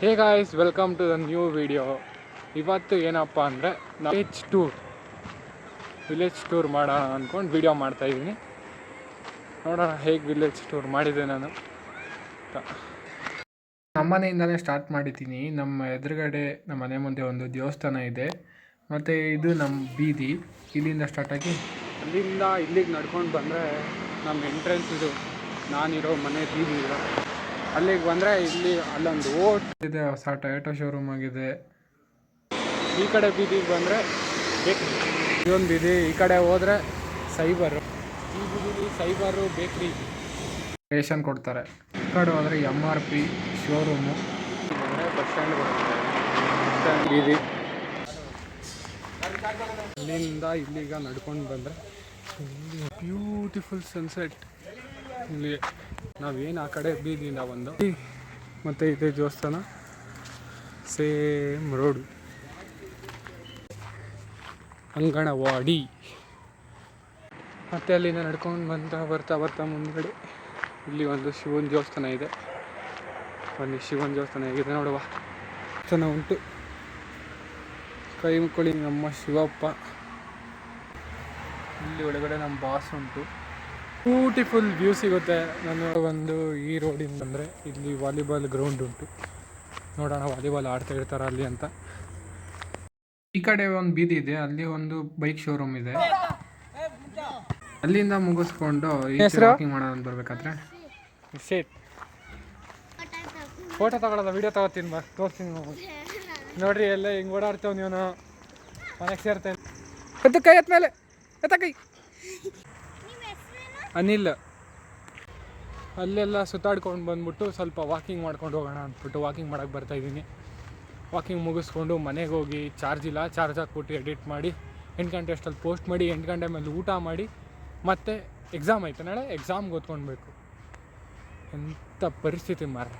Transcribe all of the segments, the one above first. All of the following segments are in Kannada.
Hey guys, welcome to the new video. ಇವತ್ತು ಏನಪ್ಪ ಅಂದರೆ ವಿಲೇಜ್ ಟೂರ್ ಮಾಡೋಣ ಅಂದ್ಕೊಂಡು ವಿಡಿಯೋ ಮಾಡ್ತಾಯಿದ್ದೀನಿ. ನೋಡೋಣ ಹೇಗೆ ವಿಲೇಜ್ ಟೂರ್ ಮಾಡಿದೆ ನಾನು. ನಮ್ಮ ಮನೆಯಿಂದಲೇ ಸ್ಟಾರ್ಟ್ ಮಾಡಿದ್ದೀನಿ. ನಮ್ಮ ಎದುರುಗಡೆ ನಮ್ಮ ಮನೆ ಮುಂದೆ ಒಂದು ದೇವಸ್ಥಾನ ಇದೆ, ಮತ್ತು ಇದು ನಮ್ಮ ಬೀದಿ. ಇಲ್ಲಿಂದ ಸ್ಟಾರ್ಟ್ ಆಗಿ ಅಲ್ಲಿಂದ ಇಲ್ಲಿಗೆ ನಡ್ಕೊಂಡು ಬಂದರೆ ನಮ್ಮ ಎಂಟ್ರೆನ್ಸ್ ಇದು ನಾನಿರೋ ಮನೆ ಬೀದಿ ಇದೆ. ಅಲ್ಲಿಗೆ ಬಂದರೆ ಇಲ್ಲಿ ಅಲ್ಲೊಂದು ಓಟ್ ಇದೆ, ಹೊಸ ಟೊಯೋಟೋ ಶೋರೂಮ್ ಆಗಿದೆ. ಈ ಕಡೆ ಬೀದಿಗೆ ಬಂದರೆ ಬೇಕ್ರಿ, ಇದೊಂದು ಬೀದಿ. ಈ ಕಡೆ ಹೋದರೆ ಸೈಬರು, ಈ ಬೀದಿಲಿ ಸೈಬರು ಬೇಕ್ರಿ ರೇಷನ್ ಕೊಡ್ತಾರೆ. ಈ ಕಡೆ ಹೋದರೆ MRP ಶೋರೂಮು, ಬಸ್ ಸ್ಟ್ಯಾಂಡ್ ಬರುತ್ತೆ. ಬಸ್ ಸ್ಟ್ಯಾಂಡ್ ಬೀದಿ. ಅಲ್ಲಿಂದ ಇಲ್ಲಿಗ ನಡ್ಕೊಂಡು ಬಂದರೆ ಬ್ಯೂಟಿಫುಲ್ ಸನ್ಸೆಟ್. ಇಲ್ಲಿ ನಾವೇನು ಆ ಕಡೆ ಬೀದಿಯಿಂದ ಒಂದು ಮತ್ತು ಇದೆ ದೇವಸ್ಥಾನ, ಸೇಮ್ ರೋಡು, ಅಂಗನವಾಡಿ. ಮತ್ತು ಅಲ್ಲಿಂದ ನಡ್ಕೊಂಡು ಬರ್ತಾ ಮುಂದ್ಗಡೆ ಇಲ್ಲಿ ಒಂದು ಶಿವನ ದೇವಸ್ಥಾನ ಇದೆ. ಅಲ್ಲಿ ಶಿವನ ದೇವಸ್ಥಾನ ಹೇಗಿದೆ ನೋಡುವ. ದೇವಸ್ಥಾನ ಉಂಟು, ಕೈ ಮುಕ್ಕೊಳ್ಳಿ ನಮ್ಮ ಶಿವಪ್ಪ. ಇಲ್ಲಿ ಒಳಗಡೆ ನಮ್ಮ ಬಾಸ್ ಉಂಟು. ಬ್ಯೂಟಿಫುಲ್ ವ್ಯೂ ಸಿಗುತ್ತೆ. ನಾನು ಒಂದು ಈ ರೋಡಿಂದ ಅಂದರೆ ಇಲ್ಲಿ ವಾಲಿಬಾಲ್ ಗ್ರೌಂಡ್ ಉಂಟು. ನೋಡೋಣ ವಾಲಿಬಾಲ್ ಆಡ್ತಾ ಇರ್ತಾರೆ ಅಲ್ಲಿ ಅಂತ. ಈ ಕಡೆ ಒಂದು ಬೀದಿ ಇದೆ, ಅಲ್ಲಿ ಒಂದು ಬೈಕ್ ಶೋರೂಮ್ ಇದೆ. ಅಲ್ಲಿಂದ ಮುಗಿಸ್ಕೊಂಡು ವಾಕಿಂಗ್ ಮಾಡೋದು ಬರ್ಬೇಕಾದ್ರೆ ಫೋಟೋ ತಗೊಳ್ಳೋದ, ವಿಡಿಯೋ ತಗೋತೀನಿ ಬಾ, ತೋರಿಸ್ತೀನಿ ನೋಡ್ರಿ. ಎಲ್ಲ ಹಿಂಗೆ ಓಡಾಡ್ತೇವೆ ನೀವು, ಮನೆಗೆ ಸೇರ್ತೇನೆ. ಎತ್ತು ಕೈ ಎತ್ತ ಮೇಲೆ, ಎತ್ತ ಕೈ. ಅನಿಲ್. ಅಲ್ಲೆಲ್ಲ ಸುತ್ತಾಡ್ಕೊಂಡು ಬಂದ್ಬಿಟ್ಟು ಸ್ವಲ್ಪ ವಾಕಿಂಗ್ ಮಾಡ್ಕೊಂಡು ಹೋಗೋಣ ಅಂದ್ಬಿಟ್ಟು ವಾಕಿಂಗ್ ಮಾಡೋಕ್ಕೆ ಬರ್ತಾಯಿದ್ದೀನಿ. ವಾಕಿಂಗ್ ಮುಗಿಸ್ಕೊಂಡು ಮನೆಗೆ ಹೋಗಿ ಚಾರ್ಜ್ ಹಾಕ್ಬಿಟ್ಟು ಎಡಿಟ್ ಮಾಡಿ 8 ಗಂಟೆ ಅಷ್ಟಲ್ಲಿ ಪೋಸ್ಟ್ ಮಾಡಿ 8 ಗಂಟೆ ಮೇಲೆ ಊಟ ಮಾಡಿ ಮತ್ತೆ ಎಕ್ಸಾಮ್ ಆಯಿತು. ನಾಳೆ ಎಕ್ಸಾಮ್ಗೆ ಓದ್ಕೊಳ್ಬೇಕು. ಎಂಥ ಪರಿಸ್ಥಿತಿ ಮಾರ್ರೆ.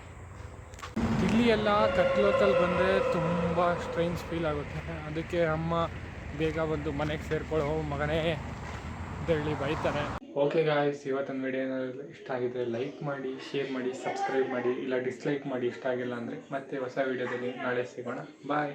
ಇಲ್ಲಿ ಎಲ್ಲ ಕತ್ಲೊತ್ತಲ್ಲಿ ಬಂದರೆ ತುಂಬ ಸ್ಟ್ರೈನ್ಸ್ ಫೀಲ್ ಆಗುತ್ತೆ. ಅದಕ್ಕೆ ಅಮ್ಮ ಬೇಗ ಬಂದು ಮನೆಗೆ ಸೇರ್ಕೊಳ್ಳೋ ಮಗನೇ ಅಂತೇಳಿ ಬೈತಾರೆ. ಓಕೆ ಗಾಯ್ಸ್, ಇವತ್ತಿನ ವಿಡಿಯೋ ಏನಾದರೂ ಇಷ್ಟ ಆಗಿದ್ರೆ ಲೈಕ್ ಮಾಡಿ, ಶೇರ್ ಮಾಡಿ, ಸಬ್ಸ್ಕ್ರೈಬ್ ಮಾಡಿ, ಇಲ್ಲ ಡಿಸ್ಲೈಕ್ ಮಾಡಿ ಇಷ್ಟ ಆಗಿಲ್ಲ ಅಂದರೆ. ಮತ್ತೆ ಹೊಸ ವಿಡಿಯೋದಲ್ಲಿ ನಾಳೆ ಸಿಗೋಣ. ಬಾಯ್.